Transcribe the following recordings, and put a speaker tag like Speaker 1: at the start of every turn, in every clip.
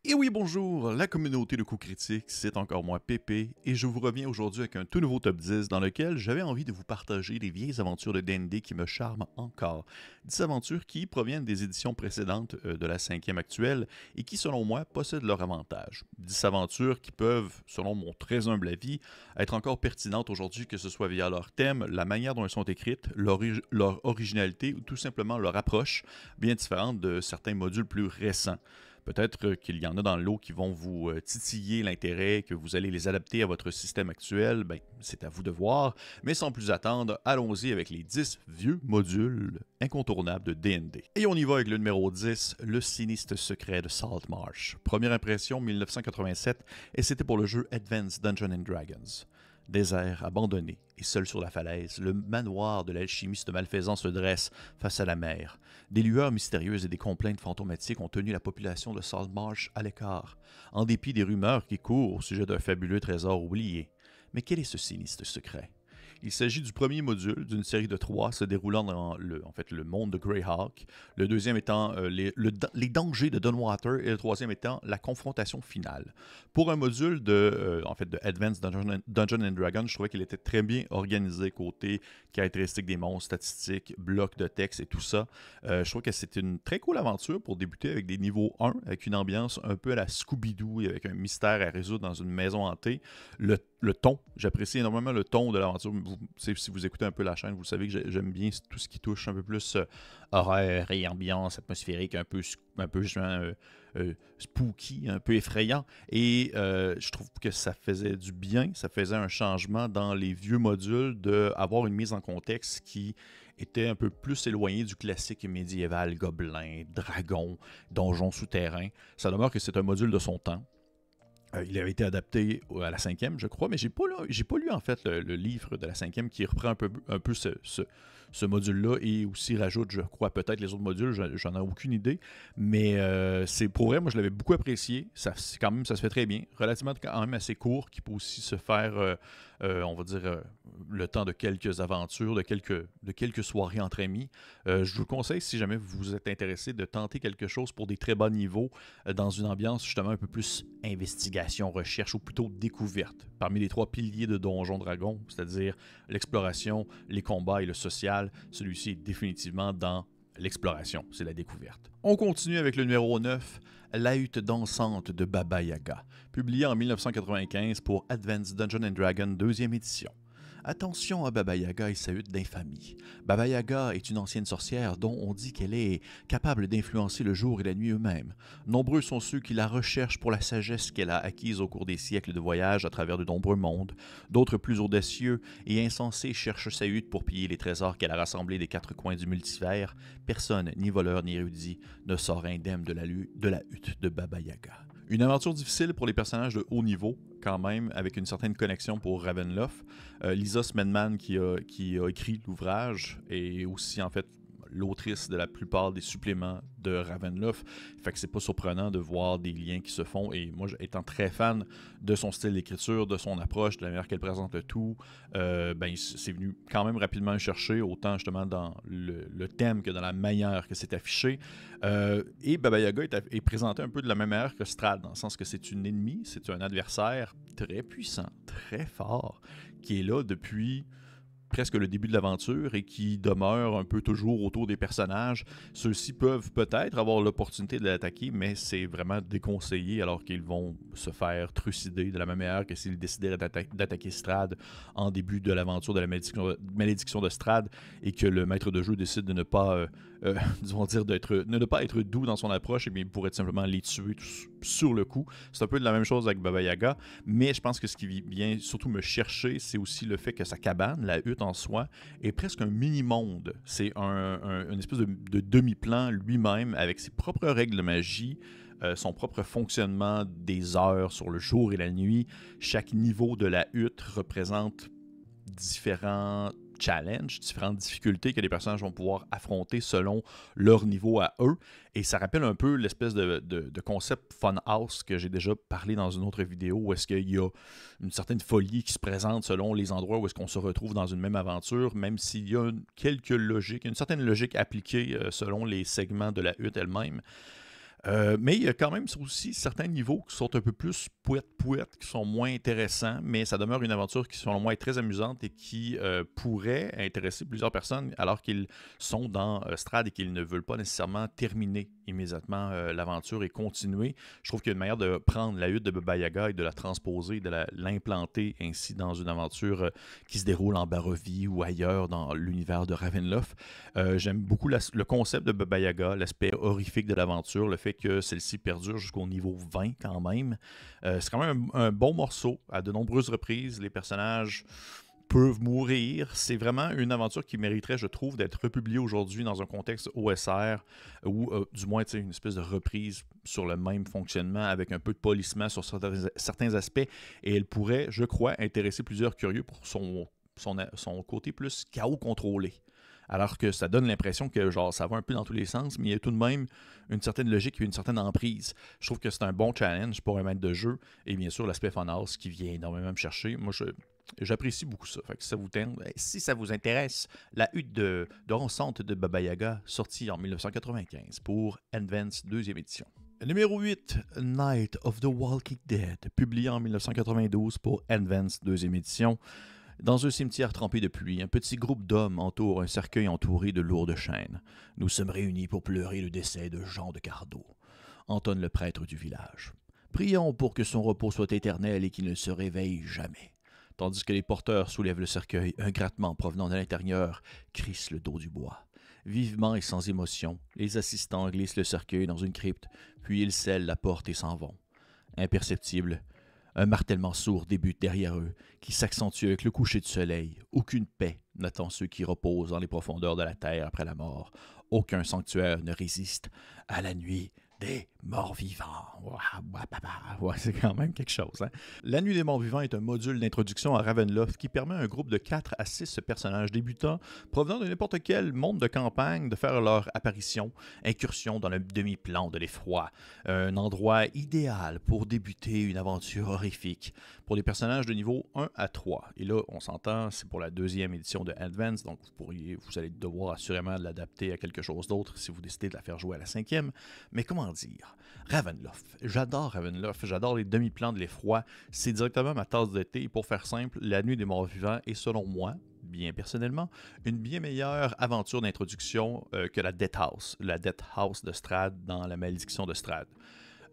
Speaker 1: Et oui, bonjour, la communauté de coups critiques, c'est encore moi, Pépé, et je vous reviens aujourd'hui avec un tout nouveau top 10 dans lequel j'avais envie de vous partager des vieilles aventures de D&D qui me charment encore. 10 aventures qui proviennent des éditions précédentes de la cinquième actuelle et qui, selon moi, possèdent leur avantage. 10 aventures qui peuvent, selon mon très humble avis, être encore pertinentes aujourd'hui, que ce soit via leur thème, la manière dont elles sont écrites, leur originalité ou tout simplement leur approche, bien différente de certains modules plus récents. Peut-être qu'il y en a dans le lot qui vont vous titiller l'intérêt, que vous allez les adapter à votre système actuel. Ben, c'est à vous de voir. Mais sans plus attendre, allons-y avec les 10 vieux modules incontournables de D&D. Et on y va avec le numéro 10, le sinistre secret de Saltmarsh. Première impression 1987, et c'était pour le jeu Advanced Dungeons and Dragons. Désert, abandonné et seul sur la falaise, le manoir de l'alchimiste malfaisant se dresse face à la mer. Des lueurs mystérieuses et des complaintes fantomatiques ont tenu la population de Saltmarsh à l'écart, en dépit des rumeurs qui courent au sujet d'un fabuleux trésor oublié. Mais quel est ce sinistre secret? Il s'agit du premier module d'une série de 3 se déroulant dans le monde de Greyhawk, le deuxième étant les dangers de Dunwater et le troisième étant la confrontation finale. Pour un module de Advanced Dungeons and Dragons, je trouvais qu'il était très bien organisé côté caractéristiques des monstres, statistiques, blocs de texte et tout ça. Je trouve que c'est une très cool aventure pour débuter avec des niveaux 1, avec une ambiance un peu à la Scooby-Doo et avec un mystère à résoudre dans une maison hantée. Le ton, j'apprécie énormément le ton de l'aventure. Si vous écoutez un peu la chaîne, vous savez que j'aime bien tout ce qui touche un peu plus horreur et ambiance atmosphérique, un peu spooky, un peu effrayant. Et je trouve que ça faisait du bien, ça faisait un changement dans les vieux modules d'avoir une mise en contexte qui était un peu plus éloignée du classique médiéval, gobelin, dragon, donjon souterrain. Ça demeure que c'est un module de son temps. Il avait été adapté à la cinquième, je crois, mais j'ai pas lu en fait le livre de la cinquième qui reprend un peu ce module-là et aussi rajoute, je crois, peut-être les autres modules, j'en ai aucune idée. Mais c'est pour vrai, moi je l'avais beaucoup apprécié. Quand même, ça se fait très bien. Relativement quand même assez court, qui peut aussi se faire, on va dire, le temps de quelques aventures, de quelques soirées entre amis. Je vous conseille, si jamais vous êtes intéressé, de tenter quelque chose pour des très bas niveaux, dans une ambiance justement un peu plus investigation, recherche ou plutôt découverte. Parmi les 3 piliers de Donjon Dragon, c'est-à-dire l'exploration, les combats et le social, celui-ci est définitivement dans l'exploration, c'est la découverte. On continue avec le numéro 9, La hutte dansante de Baba Yaga, publié en 1995 pour Advanced Dungeons and Dragons 2e édition. Attention à Baba Yaga et sa hutte d'infamie. Baba Yaga est une ancienne sorcière dont on dit qu'elle est capable d'influencer le jour et la nuit eux-mêmes. Nombreux sont ceux qui la recherchent pour la sagesse qu'elle a acquise au cours des siècles de voyage à travers de nombreux mondes. D'autres plus audacieux et insensés cherchent sa hutte pour piller les trésors qu'elle a rassemblés des 4 coins du multivers. Personne, ni voleur ni érudit, ne sort indemne de la hutte de Baba Yaga. Une aventure difficile pour les personnages de haut niveau, quand même, avec une certaine connexion pour Ravenloft. Lisa Smedman, qui a écrit l'ouvrage, et aussi, en fait, l'autrice de la plupart des suppléments de Ravenloft. Fait que c'est pas surprenant de voir des liens qui se font. Et moi, étant très fan de son style d'écriture, de son approche, de la manière qu'elle présente le tout, c'est venu quand même rapidement le chercher, autant justement dans le thème que dans la manière que c'est affiché. Et Baba Yaga est présenté un peu de la même manière que Strahd, dans le sens que c'est une ennemie, c'est un adversaire très puissant, très fort, qui est là depuis presque le début de l'aventure et qui demeure un peu toujours autour des personnages. Ceux-ci peuvent peut-être avoir l'opportunité de l'attaquer, mais c'est vraiment déconseillé alors qu'ils vont se faire trucider de la même manière que s'ils décidaient d'attaquer Strahd en début de l'aventure de la malédiction de Strahd et que le maître de jeu décide de ne pas, disons dire, de ne pas être doux dans son approche, et bien il pourrait simplement les tuer sur le coup. C'est un peu de la même chose avec Baba Yaga, mais je pense que ce qui vient surtout me chercher, c'est aussi le fait que sa cabane, la hutte en soi, est presque un mini-monde. C'est une espèce de demi-plan lui-même, avec ses propres règles de magie, son propre fonctionnement des heures sur le jour et la nuit. Chaque niveau de la hutte représente différents challenges, différentes difficultés que les personnages vont pouvoir affronter selon leur niveau à eux. Et ça rappelle un peu l'espèce de concept Funhouse que j'ai déjà parlé dans une autre vidéo, où est-ce qu'il y a une certaine folie qui se présente selon les endroits où est-ce qu'on se retrouve dans une même aventure, même s'il y a une certaine logique appliquée selon les segments de la hutte elle-même. Mais il y a quand même aussi certains niveaux qui sont un peu plus pouette-pouette, qui sont moins intéressants, mais ça demeure une aventure qui, selon moi, est très amusante et qui pourrait intéresser plusieurs personnes alors qu'ils sont dans Strad et qu'ils ne veulent pas nécessairement terminer immédiatement l'aventure et continuer. Je trouve qu'il y a une manière de prendre la hutte de Baba Yaga et de la transposer, de l'implanter ainsi dans une aventure qui se déroule en Barovie ou ailleurs dans l'univers de Ravenloft. J'aime beaucoup le concept de Baba Yaga, l'aspect horrifique de l'aventure, le fait que celle-ci perdure jusqu'au niveau 20 quand même. C'est quand même un bon morceau. À de nombreuses reprises, les personnages peuvent mourir. C'est vraiment une aventure qui mériterait, je trouve, d'être republiée aujourd'hui dans un contexte OSR ou du moins une espèce de reprise sur le même fonctionnement avec un peu de polissement sur certains aspects. Et elle pourrait, je crois, intéresser plusieurs curieux pour son côté plus chaos contrôlé. Alors que ça donne l'impression que genre ça va un peu dans tous les sens, mais il y a tout de même une certaine logique et une certaine emprise. Je trouve que c'est un bon challenge pour un maître de jeu. Et bien sûr, l'aspect funhouse qui vient énormément me chercher. Moi, j'apprécie beaucoup ça. Fait que si ça vous intéresse, la hutte de ronçante de Baba Yaga, sortie en 1995 pour Advance 2e édition. Numéro 8, Night of the Walking Dead, publié en 1992 pour Advance 2e édition. Dans un cimetière trempé de pluie, un petit groupe d'hommes entoure un cercueil entouré de lourdes chaînes. Nous sommes réunis pour pleurer le décès de Jean de Cardo, entonne le prêtre du village. Prions pour que son repos soit éternel et qu'il ne se réveille jamais. Tandis que les porteurs soulèvent le cercueil, un grattement provenant de l'intérieur crisse le dos du bois. Vivement et sans émotion, les assistants glissent le cercueil dans une crypte, puis ils scellent la porte et s'en vont. Imperceptible, un martèlement sourd débute derrière eux, qui s'accentue avec le coucher du soleil. Aucune paix n'attend ceux qui reposent dans les profondeurs de la terre après la mort. Aucun sanctuaire ne résiste à la nuit des morts-vivants. Ouais, c'est quand même quelque chose. Hein? La Nuit des morts-vivants est un module d'introduction à Ravenloft qui permet à un groupe de 4 à 6 personnages débutants provenant de n'importe quel monde de campagne de faire leur apparition, incursion dans le demi-plan de l'effroi. Un endroit idéal pour débuter une aventure horrifique pour des personnages de niveau 1 à 3. Et là, on s'entend, c'est pour la 2e édition de Advance, donc vous allez devoir assurément l'adapter à quelque chose d'autre si vous décidez de la faire jouer à la 5e. Mais comment dire? Ravenloft. J'adore Ravenloft. J'adore les demi-plans de l'effroi. C'est directement ma tasse de thé. Et pour faire simple, La Nuit des morts-vivants est, selon moi, bien personnellement, une bien meilleure aventure d'introduction que la Death House. La Death House de Strahd dans La Malédiction de Strahd.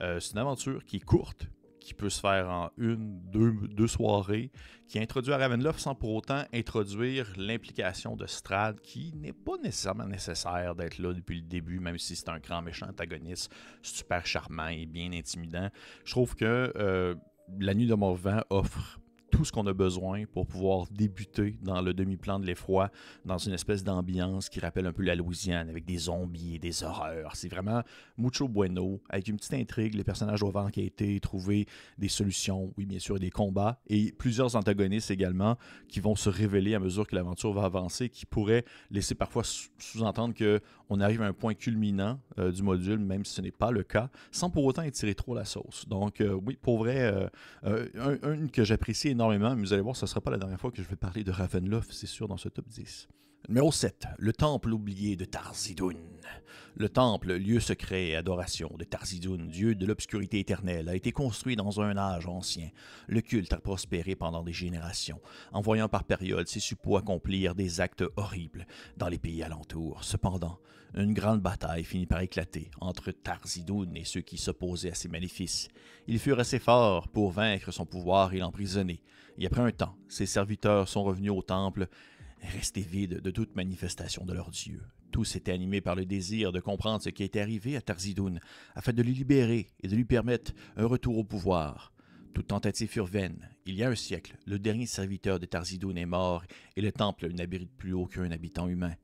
Speaker 1: C'est une aventure qui est courte, qui peut se faire en deux soirées, qui introduit à Ravenloft sans pour autant introduire l'implication de Strahd, qui n'est pas nécessairement nécessaire d'être là depuis le début, même si c'est un grand méchant antagoniste super charmant et bien intimidant. Je trouve que La Nuit des morts-vivants offre tout ce qu'on a besoin pour pouvoir débuter dans le demi-plan de l'effroi, dans une espèce d'ambiance qui rappelle un peu la Louisiane, avec des zombies et des horreurs. C'est vraiment mucho bueno, avec une petite intrigue, les personnages doivent enquêter, trouver des solutions, oui bien sûr, des combats, et plusieurs antagonistes également qui vont se révéler à mesure que l'aventure va avancer, qui pourraient laisser parfois sous-entendre qu'on arrive à un point culminant du module, même si ce n'est pas le cas, sans pour autant étirer trop la sauce. Donc oui, pour vrai, une que j'apprécie énormément, mais vous allez voir, ce ne sera pas la dernière fois que je vais parler de Ravenloft, c'est sûr, dans ce top 10. Numéro 7. Le temple oublié de Tarzidoun. Le temple, lieu secret et adoration de Tarzidoun, dieu de l'obscurité éternelle, a été construit dans un âge ancien. Le culte a prospéré pendant des générations, envoyant par période ses suppôts accomplir des actes horribles dans les pays alentours. Cependant, une grande bataille finit par éclater entre Tarzidoun et ceux qui s'opposaient à ses maléfices. Ils furent assez forts pour vaincre son pouvoir et l'emprisonner. Et après un temps, ses serviteurs sont revenus au temple, restés vides de toute manifestation de leur dieu. Tous étaient animés par le désir de comprendre ce qui était arrivé à Tarzidoun, afin de le libérer et de lui permettre un retour au pouvoir. Toute tentative furent vaines. Il y a un siècle, le dernier serviteur de Tarzidoun est mort et le temple n'abrite plus aucun habitant humain.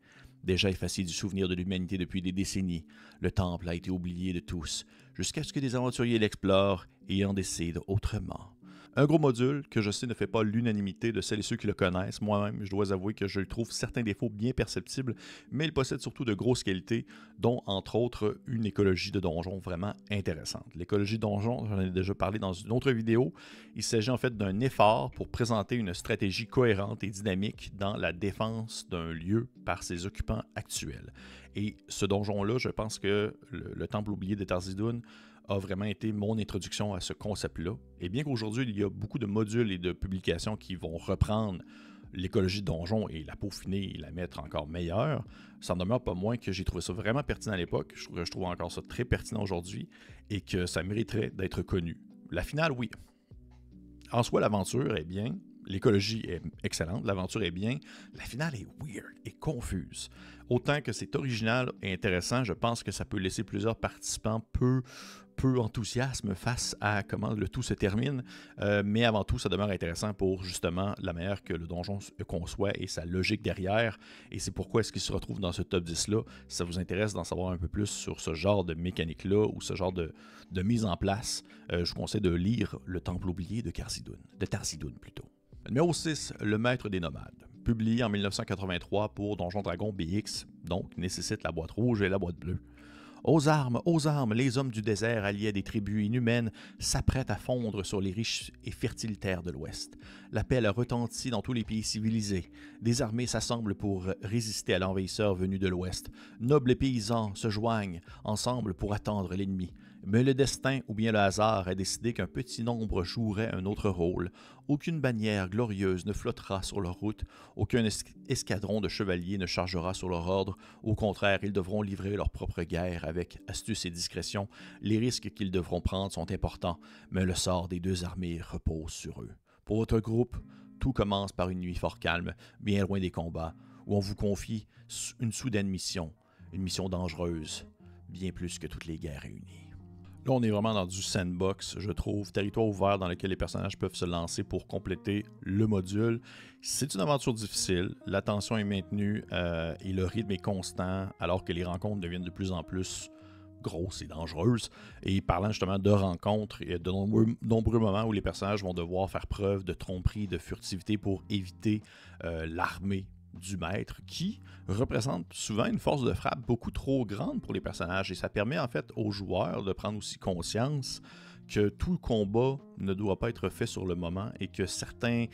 Speaker 1: Déjà effacé du souvenir de l'humanité depuis des décennies, le temple a été oublié de tous, jusqu'à ce que des aventuriers l'explorent et en décident autrement. Un gros module que je sais ne fait pas l'unanimité de celles et ceux qui le connaissent. Moi-même, je dois avouer que je le trouve certains défauts bien perceptibles, mais il possède surtout de grosses qualités, dont entre autres une écologie de donjon vraiment intéressante. L'écologie de donjon, j'en ai déjà parlé dans une autre vidéo. Il s'agit en fait d'un effort pour présenter une stratégie cohérente et dynamique dans la défense d'un lieu par ses occupants actuels. Et ce donjon-là, je pense que le Temple oublié de Tarzidoun a vraiment été mon introduction à ce concept-là. Et bien qu'aujourd'hui, il y a beaucoup de modules et de publications qui vont reprendre l'écologie de donjon et la peaufiner et la mettre encore meilleure, ça n'en demeure pas moins que j'ai trouvé ça vraiment pertinent à l'époque. Je trouve encore ça très pertinent aujourd'hui et que ça mériterait d'être connu. La finale, oui. En soi, l'aventure est bien. L'écologie est excellente, l'aventure est bien. La finale est weird et confuse. Autant que c'est original et intéressant, je pense que ça peut laisser plusieurs participants peu enthousiasme face à comment le tout se termine, mais avant tout, ça demeure intéressant pour justement la manière que le donjon conçoit et sa logique derrière, et c'est pourquoi est-ce qu'il se retrouve dans ce top 10-là. Si ça vous intéresse d'en savoir un peu plus sur ce genre de mécanique-là ou ce genre de mise en place, je vous conseille de lire Le Temple oublié de Tarzidoun plutôt. Numéro 6, Le Maître des Nomades. Publié en 1983 pour Donjon Dragon BX, donc nécessite la boîte rouge et la boîte bleue. Aux armes, les hommes du désert alliés à des tribus inhumaines s'apprêtent à fondre sur les riches et fertiles terres de l'Ouest. L'appel a retenti dans tous les pays civilisés. Des armées s'assemblent pour résister à l'envahisseur venu de l'Ouest. Nobles et paysans se joignent ensemble pour attendre l'ennemi. Mais le destin ou bien le hasard a décidé qu'un petit nombre jouerait un autre rôle. Aucune bannière glorieuse ne flottera sur leur route, aucun escadron de chevaliers ne chargera sur leur ordre. Au contraire, ils devront livrer leur propre guerre avec astuce et discrétion. Les risques qu'ils devront prendre sont importants, mais le sort des deux armées repose sur eux. Pour votre groupe, tout commence par une nuit fort calme, bien loin des combats, où on vous confie une soudaine mission, une mission dangereuse, bien plus que toutes les guerres réunies. Là, on est vraiment dans du sandbox, je trouve, territoire ouvert dans lequel les personnages peuvent se lancer pour compléter le module. C'est une aventure difficile, la tension est maintenue et le rythme est constant, alors que les rencontres deviennent de plus en plus grosses et dangereuses. Et parlant justement de rencontres, il y a de nombreux moments où les personnages vont devoir faire preuve de tromperie, de furtivité pour éviter l'armée du maître, qui représente souvent une force de frappe beaucoup trop grande pour les personnages, et ça permet en fait aux joueurs de prendre aussi conscience que tout le combat ne doit pas être fait sur le moment et que certaines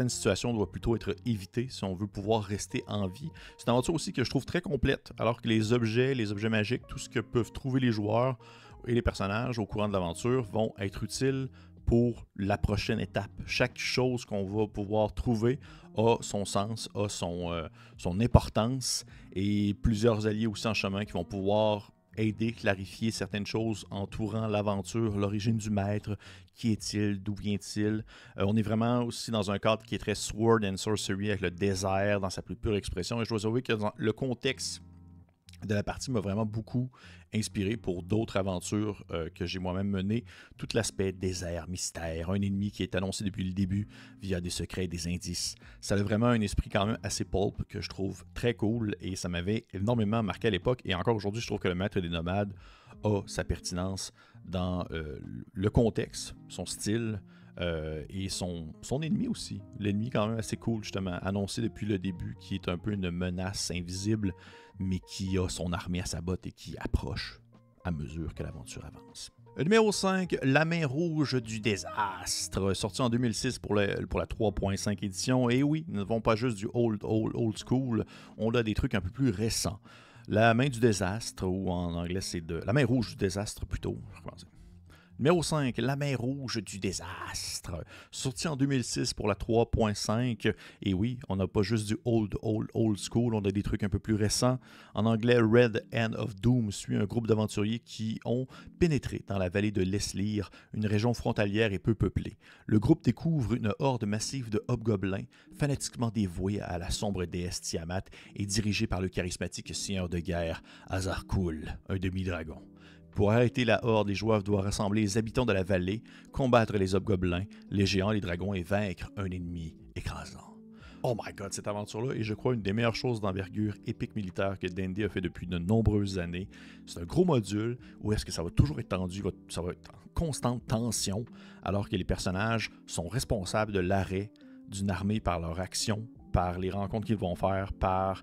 Speaker 1: situations doivent plutôt être évitées si on veut pouvoir rester en vie. C'est une aventure aussi que je trouve très complète, alors que les objets magiques, tout ce que peuvent trouver les joueurs et les personnages au courant de l'aventure vont être utiles pour la prochaine étape. Chaque chose qu'on va pouvoir trouver a son sens, a son importance, et plusieurs alliés aussi en chemin qui vont pouvoir aider, clarifier certaines choses entourant l'aventure, l'origine du maître, qui est-il, d'où vient-il. On est vraiment aussi dans un cadre qui est très sword and sorcery, avec le désert dans sa plus pure expression, et je dois avouer que dans le contexte de la partie m'a vraiment beaucoup inspiré pour d'autres aventures que j'ai moi-même menées. Tout l'aspect désert, mystère, un ennemi qui est annoncé depuis le début via des secrets et des indices. Ça a vraiment un esprit quand même assez pulp que je trouve très cool, et ça m'avait énormément marqué à l'époque. Et encore aujourd'hui, je trouve que le Maître des Nomades a sa pertinence dans le contexte, son style, et son ennemi aussi. L'ennemi quand même assez cool, justement, annoncé depuis le début, qui est un peu une menace invisible, mais qui a son armée à sa botte et qui approche à mesure que l'aventure avance. Numéro 5, La Main Rouge du Désastre, sorti en 2006 pour la 3.5 édition. Et oui, nous n'avons pas juste du old school, on a des trucs un peu plus récents. La Main du Désastre, ou en anglais c'est La Main Rouge du Désastre plutôt. Numéro 5, La Main Rouge du Désastre, sorti en 2006 pour la 3.5. Et oui, on n'a pas juste du old school, on a des trucs un peu plus récents. En anglais, Red Hand of Doom suit un groupe d'aventuriers qui ont pénétré dans la vallée de Leslyr, une région frontalière et peu peuplée. Le groupe découvre une horde massive de hobgoblins, fanatiquement dévoués à la sombre déesse Tiamat et dirigés par le charismatique seigneur de guerre Azarkul, un demi-dragon. Pour arrêter la horde, les joueurs doivent rassembler les habitants de la vallée, combattre les hobgoblins, les géants, les dragons et vaincre un ennemi écrasant. Oh my god, cette aventure-là est, je crois, une des meilleures choses d'envergure épique militaire que D&D a fait depuis de nombreuses années. C'est un gros module où est-ce que ça va toujours être tendu, ça va être en constante tension, alors que les personnages sont responsables de l'arrêt d'une armée par leur action, par les rencontres qu'ils vont faire, par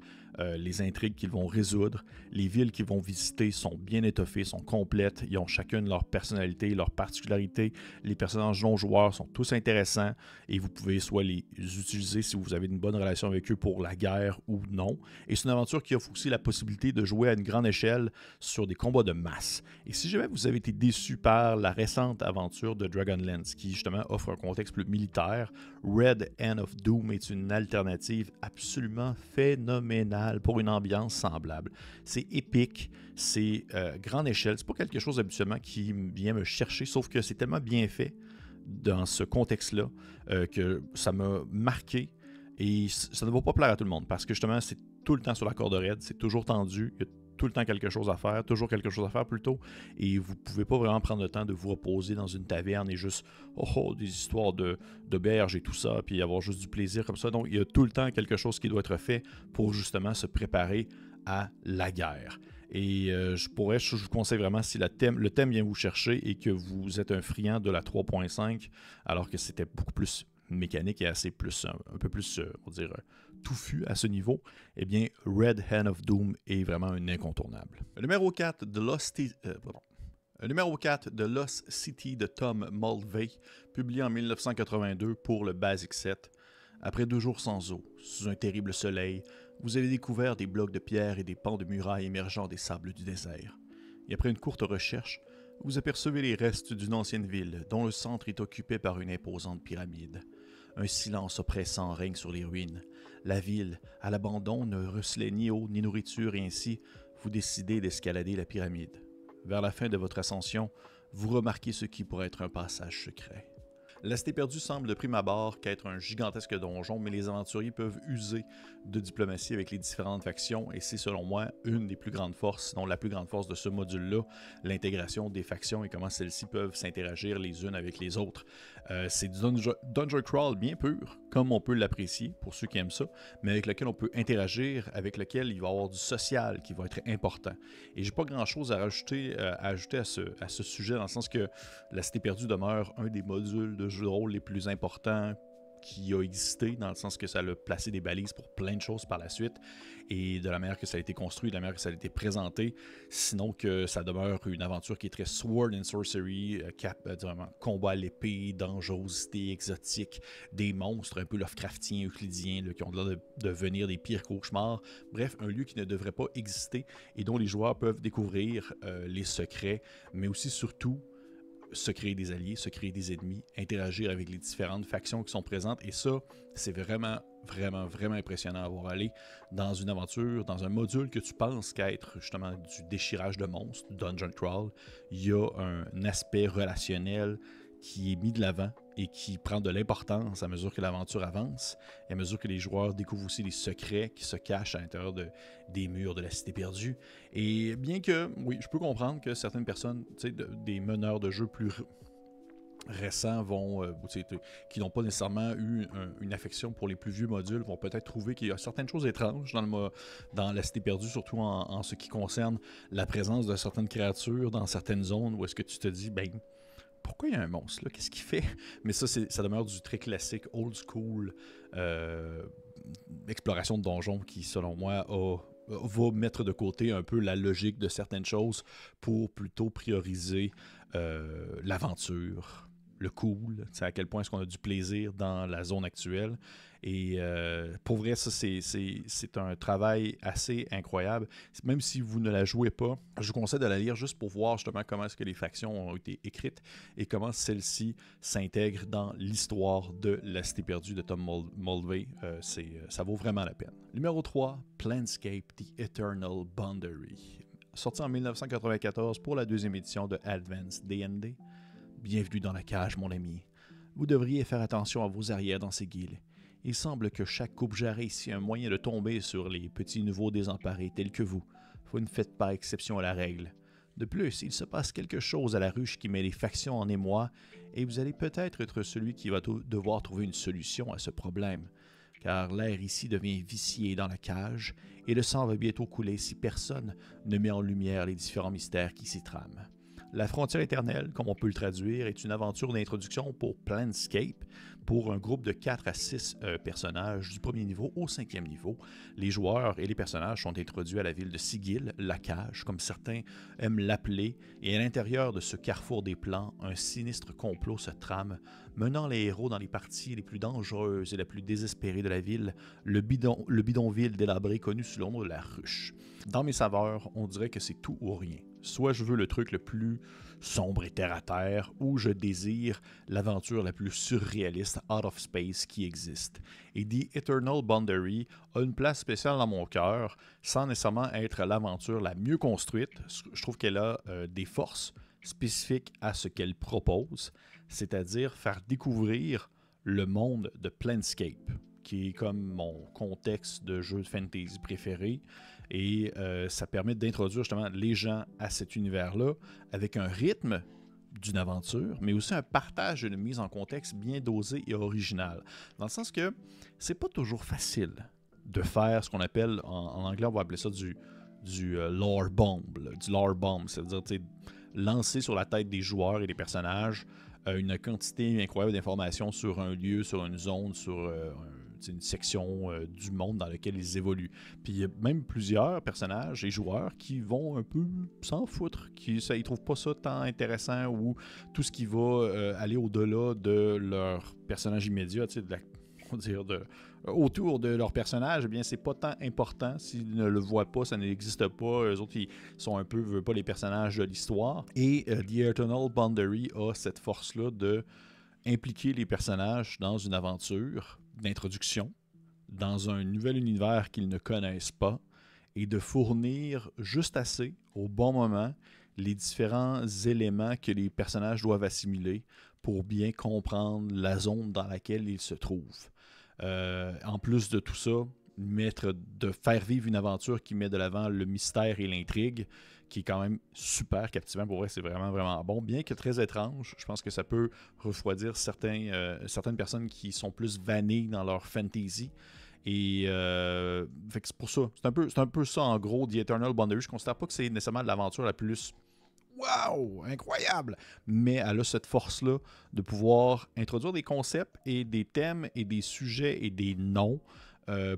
Speaker 1: les intrigues qu'ils vont résoudre. Les villes qu'ils vont visiter sont bien étoffées, sont complètes. Ils ont chacune leur personnalité, leur particularité. Les personnages non-joueurs sont tous intéressants et vous pouvez soit les utiliser si vous avez une bonne relation avec eux pour la guerre ou non. Et c'est une aventure qui offre aussi la possibilité de jouer à une grande échelle sur des combats de masse. Et si jamais vous avez été déçu par la récente aventure de Dragonlance, qui justement offre un contexte plus militaire, Red Hand of Doom est une alternative absolument phénoménale pour une ambiance semblable. C'est épique, c'est grande échelle, c'est pas quelque chose habituellement qui vient me chercher, sauf que c'est tellement bien fait dans ce contexte-là que ça m'a marqué et ça ne va pas plaire à tout le monde parce que justement c'est tout le temps sur la corde raide, c'est toujours tendu, il y a tout le temps quelque chose à faire, toujours quelque chose à faire plutôt, et vous pouvez pas vraiment prendre le temps de vous reposer dans une taverne et juste des histoires d'auberge et tout ça, puis avoir juste du plaisir comme ça. Donc il y a tout le temps quelque chose qui doit être fait pour justement se préparer à la guerre. Et je vous conseille vraiment si le thème vient vous chercher et que vous êtes un friand de la 3.5, alors que c'était beaucoup plus mécanique et assez plus, un peu plus, on va dire, touffu à ce niveau, eh bien, Red Hand of Doom est vraiment un incontournable. Le numéro 4 de Lost City de Tom Mulvey, publié en 1982 pour le Basic Set. Après 2 jours sans eau, sous un terrible soleil, vous avez découvert des blocs de pierre et des pans de murailles émergeant des sables du désert. Et après une courte recherche, vous apercevez les restes d'une ancienne ville dont le centre est occupé par une imposante pyramide. Un silence oppressant règne sur les ruines. La ville, à l'abandon, ne recelait ni eau ni nourriture et ainsi, vous décidez d'escalader la pyramide. Vers la fin de votre ascension, vous remarquez ce qui pourrait être un passage secret. La Cité perdue semble de prime abord qu'être un gigantesque donjon, mais les aventuriers peuvent user de diplomatie avec les différentes factions et c'est selon moi une des plus grandes forces, sinon la plus grande force de ce module-là, l'intégration des factions et comment celles-ci peuvent s'interagir les unes avec les autres. C'est du dungeon crawl bien pur, comme on peut l'apprécier pour ceux qui aiment ça, mais avec lequel on peut interagir, avec lequel il va y avoir du social qui va être important. Et j'ai pas grand-chose à ajouter à ce sujet, dans le sens que la Cité perdue demeure un des modules de jeu de rôle les plus importants qui a existé, dans le sens que ça a placé des balises pour plein de choses par la suite, et de la manière que ça a été construit, de la manière que ça a été présenté, sinon que ça demeure une aventure qui est très sword and sorcery, combat à l'épée, dangerosité exotique, des monstres un peu Lovecraftiens, euclidiens, là, qui ont l'air de devenir des pires cauchemars. Bref, un lieu qui ne devrait pas exister et dont les joueurs peuvent découvrir les secrets, mais aussi surtout se créer des alliés, se créer des ennemis, interagir avec les différentes factions qui sont présentes. Et ça, c'est vraiment, vraiment, vraiment impressionnant à voir aller dans une aventure, dans un module que tu penses qu'être justement du déchirage de monstres, du dungeon crawl. Il y a un aspect relationnel qui est mis de l'avant et qui prend de l'importance à mesure que l'aventure avance et à mesure que les joueurs découvrent aussi les secrets qui se cachent à l'intérieur des murs de la Cité perdue. Et bien que, oui, je peux comprendre que certaines personnes, des meneurs de jeux plus récents qui n'ont pas nécessairement eu une affection pour les plus vieux modules, vont peut-être trouver qu'il y a certaines choses étranges dans la Cité perdue, surtout en ce qui concerne la présence de certaines créatures dans certaines zones où est-ce que tu te dis, pourquoi il y a un monstre là? Qu'est-ce qu'il fait? Mais ça demeure du très classique, old school exploration de donjons qui, selon moi, va mettre de côté un peu la logique de certaines choses pour plutôt prioriser l'aventure, le cool, à quel point est-ce qu'on a du plaisir dans la zone actuelle. Et pour vrai, ça, c'est un travail assez incroyable. Même si vous ne la jouez pas, je vous conseille de la lire juste pour voir justement comment est-ce que les factions ont été écrites et comment celles-ci s'intègrent dans l'histoire de la Cité perdue de Tom Mulvey. Ça vaut vraiment la peine. Numéro 3, Planescape The Eternal Boundary. Sorti en 1994 pour la 2e édition de Advanced D&D. Bienvenue dans la cage, mon ami. Vous devriez faire attention à vos arrières dans ces guildes. Il semble que chaque coupe jarret ici a un moyen de tomber sur les petits nouveaux désemparés tels que vous. Vous ne faites pas exception à la règle. De plus, il se passe quelque chose à la ruche qui met les factions en émoi et vous allez peut-être être celui qui va devoir trouver une solution à ce problème. car l'air ici devient vicié dans la cage, et le sang va bientôt couler si personne ne met en lumière les différents mystères qui s'y trament. La frontière éternelle, comme on peut le traduire, est une aventure d'introduction pour Planescape, pour un groupe de 4 à 6 personnages du premier niveau au 5e niveau. Les joueurs et les personnages sont introduits à la ville de Sigil, la cage, comme certains aiment l'appeler, et à l'intérieur de ce carrefour des plans, un sinistre complot se trame, menant les héros dans les parties les plus dangereuses et les plus désespérées de la ville, le bidonville délabré connu sous le nom de la ruche. Dans mes saveurs, on dirait que c'est tout ou rien. Soit je veux le truc le plus sombre et terre-à-terre, ou je désire l'aventure la plus surréaliste out of space qui existe. Et The Eternal Boundary a une place spéciale dans mon cœur, sans nécessairement être l'aventure la mieux construite. Je trouve qu'elle a des forces spécifiques à ce qu'elle propose, c'est-à-dire faire découvrir le monde de Planescape, qui est comme mon contexte de jeu de fantasy préféré. Et ça permet d'introduire justement les gens à cet univers-là avec un rythme d'une aventure, mais aussi un partage d'une mise en contexte bien dosée et originale. Dans le sens que c'est pas toujours facile de faire ce qu'on appelle, en anglais on va appeler ça du lore bomb, du lore bomb, c'est-à-dire lancer sur la tête des joueurs et des personnages une quantité incroyable d'informations sur un lieu, sur une zone, sur une section du monde dans lequel ils évoluent. Puis il y a même plusieurs personnages et joueurs qui vont un peu s'en foutre, ils trouvent pas ça tant intéressant, ou tout ce qui va aller au-delà de leur personnage immédiat, autour de leur personnage, eh bien c'est pas tant important. S'ils ne le voient pas, ça n'existe pas. Eux autres, ils sont un peu, veulent pas, les personnages de l'histoire. Et The Eternal Boundary a cette force-là de impliquer les personnages dans une aventure d'introduction, dans un nouvel univers qu'ils ne connaissent pas, et de fournir juste assez, au bon moment, les différents éléments que les personnages doivent assimiler pour bien comprendre la zone dans laquelle ils se trouvent. En plus de tout ça, de faire vivre une aventure qui met de l'avant le mystère et l'intrigue, qui est quand même super captivant. Pour vrai, c'est vraiment, vraiment bon. Bien que très étrange, je pense que ça peut refroidir certaines personnes qui sont plus vannées dans leur fantasy. Et fait que c'est pour ça. C'est un peu ça, en gros, The Eternal Boundary. Je ne considère pas que c'est nécessairement l'aventure la plus wow, incroyable! Mais elle a cette force-là de pouvoir introduire des concepts et des thèmes et des sujets et des noms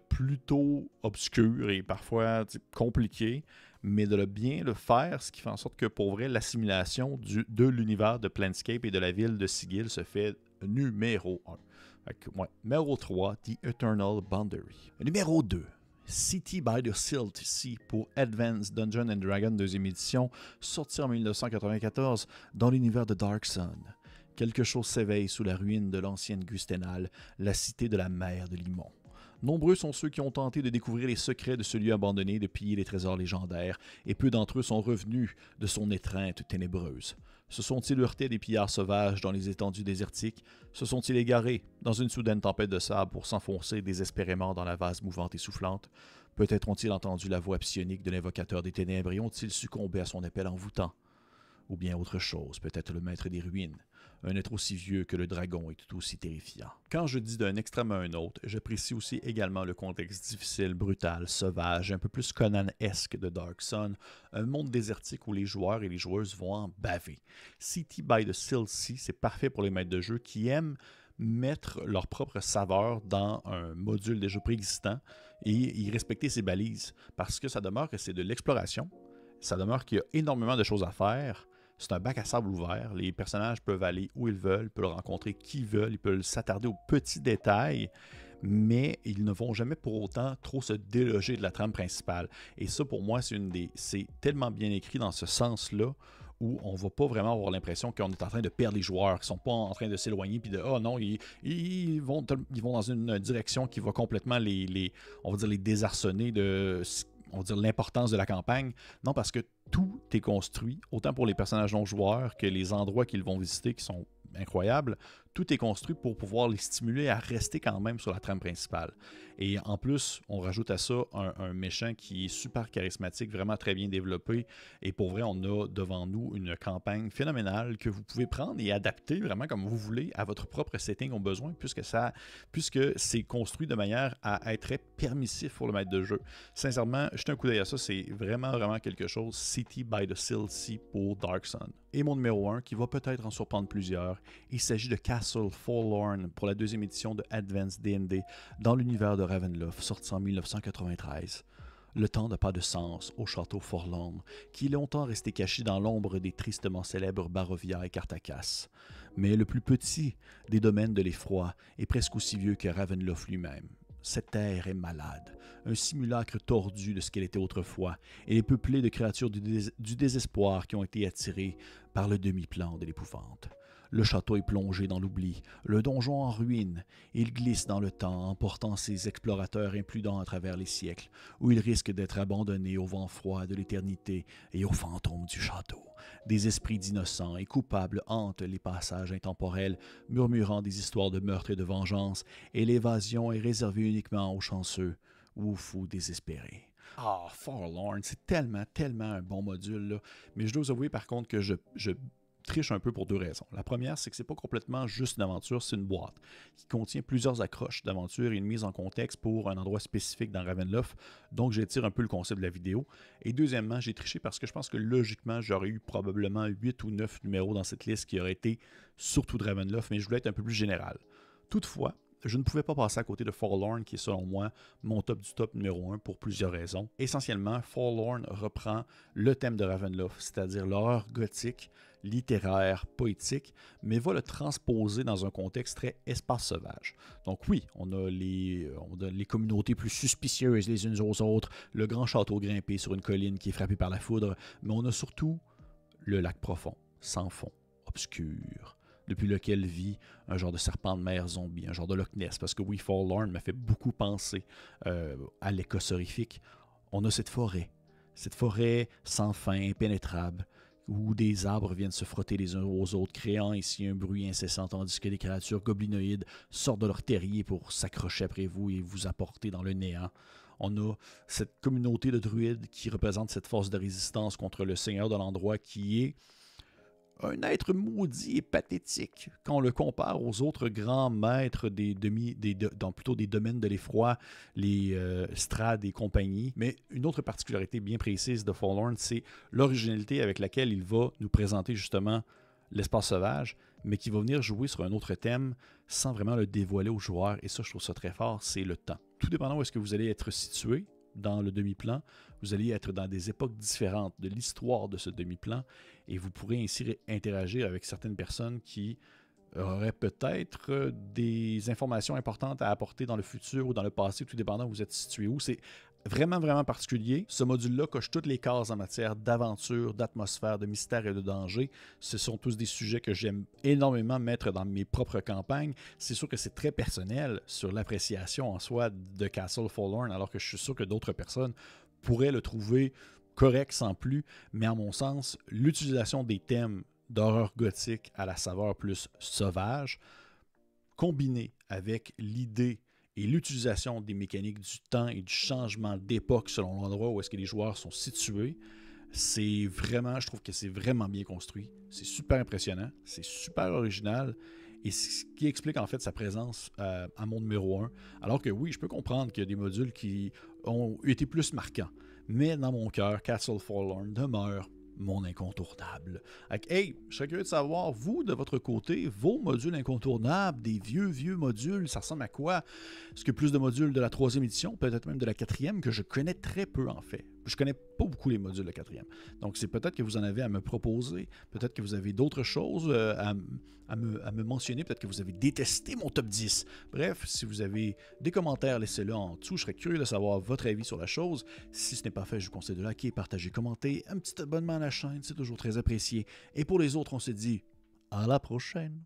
Speaker 1: plutôt obscurs et parfois compliqués, mais de bien le faire, ce qui fait en sorte que pour vrai, l'assimilation de l'univers de Planescape et de la ville de Sigil se fait numéro 1. Numéro 3, The Eternal Boundary. Numéro 2. City by the Silt Sea pour Advanced Dungeons & Dragons 2e édition, sorti en 1994 dans l'univers de Dark Sun. Quelque chose s'éveille sous la ruine de l'ancienne Gustenal, la cité de la mer de Limon. Nombreux sont ceux qui ont tenté de découvrir les secrets de ce lieu abandonné, de piller les trésors légendaires, et peu d'entre eux sont revenus de son étreinte ténébreuse. Se sont-ils heurtés des pillards sauvages dans les étendues désertiques? Se sont-ils égarés dans une soudaine tempête de sable pour s'enfoncer désespérément dans la vase mouvante et soufflante? Peut-être ont-ils entendu la voix psionique de l'invocateur des ténèbres et ont-ils succombé à son appel envoûtant? Ou bien autre chose, peut-être le maître des ruines, un être aussi vieux que le dragon et tout aussi terrifiant. Quand je dis d'un extrême à un autre, j'apprécie aussi également le contexte difficile, brutal, sauvage, un peu plus Conan-esque de Dark Sun, un monde désertique où les joueurs et les joueuses vont en baver. City by the Silt Sea, c'est parfait pour les maîtres de jeu qui aiment mettre leur propre saveur dans un module déjà préexistant et y respecter ses balises, parce que ça demeure que c'est de l'exploration, ça demeure qu'il y a énormément de choses à faire. C'est un bac à sable ouvert. Les personnages peuvent aller où ils veulent, peuvent rencontrer qui ils veulent, ils peuvent s'attarder aux petits détails, mais ils ne vont jamais pour autant trop se déloger de la trame principale. Et ça, pour moi, c'est tellement bien écrit dans ce sens-là, où on ne va pas vraiment avoir l'impression qu'on est en train de perdre les joueurs, qu'ils ne sont pas en train de s'éloigner, puis de « oh non, ils vont dans une direction qui va complètement on va dire les désarçonner de on va dire l'importance de la campagne. » Non, parce que tout est construit, autant pour les personnages non joueurs que les endroits qu'ils vont visiter qui sont incroyables. tout est construit pour pouvoir les stimuler à rester quand même sur la trame principale. Et en plus, on rajoute à ça un méchant qui est super charismatique, vraiment très bien développé. Et pour vrai, on a devant nous une campagne phénoménale que vous pouvez prendre et adapter vraiment comme vous voulez à votre propre setting au besoin, puisque c'est construit de manière à être très permissif pour le maître de jeu. Sincèrement, jetez un coup d'œil à ça, c'est vraiment, vraiment quelque chose. City by the Sea pour Dark Sun. Et mon numéro 1, qui va peut-être en surprendre plusieurs, il s'agit de Castle Forlorn pour la deuxième édition de Advanced D&D dans l'univers de Ravenloft, sorti en 1993. Le temps n'a pas de sens au château Forlorn, qui est longtemps resté caché dans l'ombre des tristement célèbres Barovia et Cartacas. Mais le plus petit des domaines de l'effroi est presque aussi vieux que Ravenloft lui-même. Cette terre est malade, un simulacre tordu de ce qu'elle était autrefois, et est peuplée de créatures du désespoir qui ont été attirées par le demi-plan de l'épouvante. Le château est plongé dans l'oubli, le donjon en ruine, et il glisse dans le temps, emportant ses explorateurs imprudents à travers les siècles, où il risque d'être abandonné au vent froid de l'éternité et aux fantômes du château. Des esprits d'innocents et coupables hantent les passages intemporels, murmurant des histoires de meurtre et de vengeance, et l'évasion est réservée uniquement aux chanceux ou aux fous désespérés. Ah, Forlorn, c'est tellement, tellement un bon module, là. Mais je dois vous avouer par contre que je triche un peu pour deux raisons. La première, c'est que c'est pas complètement juste une aventure, c'est une boîte qui contient plusieurs accroches d'aventure et une mise en contexte pour un endroit spécifique dans Ravenloft, donc j'étire un peu le concept de la vidéo. Et deuxièmement, j'ai triché parce que je pense que logiquement, j'aurais eu probablement 8 ou 9 numéros dans cette liste qui auraient été surtout de Ravenloft, mais je voulais être un peu plus général. Toutefois, je ne pouvais pas passer à côté de Forlorn, qui est selon moi mon top du top numéro 1 pour plusieurs raisons. Essentiellement, Forlorn reprend le thème de Ravenloft, c'est-à-dire l'horreur gothique, littéraire, poétique, mais va le transposer dans un contexte très espace sauvage. Donc oui, on a les communautés plus suspicieuses les unes aux autres, le grand château grimpé sur une colline qui est frappé par la foudre, mais on a surtout le lac profond, sans fond, obscur, depuis lequel vit un genre de serpent de mer zombie, un genre de Loch Ness, parce que oui, Forlorn m'a fait beaucoup penser à l'Écosse horrifique. On a cette forêt sans fin, impénétrable, où des arbres viennent se frotter les uns aux autres, créant ici un bruit incessant, tandis que des créatures goblinoïdes sortent de leur terrier pour s'accrocher après vous et vous apporter dans le néant. On a cette communauté de druides qui représente cette force de résistance contre le seigneur de l'endroit qui est un être maudit et pathétique quand on le compare aux autres grands maîtres plutôt des domaines de l'effroi, les Strahd et compagnie. Mais une autre particularité bien précise de Forlorn, c'est l'originalité avec laquelle il va nous présenter justement l'espace sauvage, mais qui va venir jouer sur un autre thème sans vraiment le dévoiler aux joueurs. Et ça, je trouve ça très fort, c'est le temps. Tout dépendant où est-ce que vous allez être situé dans le demi-plan, vous allez être dans des époques différentes de l'histoire de ce demi-plan et vous pourrez ainsi interagir avec certaines personnes qui auraient peut-être des informations importantes à apporter dans le futur ou dans le passé, tout dépendant où vous êtes situé où. C'est vraiment, vraiment particulier. Ce module-là coche toutes les cases en matière d'aventure, d'atmosphère, de mystère et de danger. Ce sont tous des sujets que j'aime énormément mettre dans mes propres campagnes. C'est sûr que c'est très personnel sur l'appréciation en soi de Castle Forlorn, alors que je suis sûr que d'autres personnes pourraient le trouver correct sans plus. Mais à mon sens, l'utilisation des thèmes d'horreur gothique à la saveur plus sauvage, combinée avec l'idée et l'utilisation des mécaniques du temps et du changement d'époque selon l'endroit où est-ce que les joueurs sont situés, c'est vraiment, je trouve que c'est vraiment bien construit. C'est super impressionnant, c'est super original et c'est ce qui explique en fait sa présence à mon numéro 1. Alors que oui, je peux comprendre qu'il y a des modules qui ont été plus marquants, mais dans mon cœur, Castle Forlorn demeure mon incontournable. Hey, je serais curieux de savoir, vous, de votre côté, vos modules incontournables, des vieux modules, ça ressemble à quoi? Est-ce que plus de modules de la 3e édition, peut-être même de la 4e, que je connais très peu en fait. Je connais pas beaucoup les modules de la 4e. Donc c'est peut-être que vous en avez à me proposer, peut-être que vous avez d'autres choses à me mentionner, peut-être que vous avez détesté mon top 10. Bref, si vous avez des commentaires, laissez-le en dessous. Je serais curieux de savoir votre avis sur la chose. Si ce n'est pas fait, je vous conseille de liker, partager, commenter. Un petit abonnement à la chaîne, c'est toujours très apprécié. Et pour les autres, on se dit à la prochaine.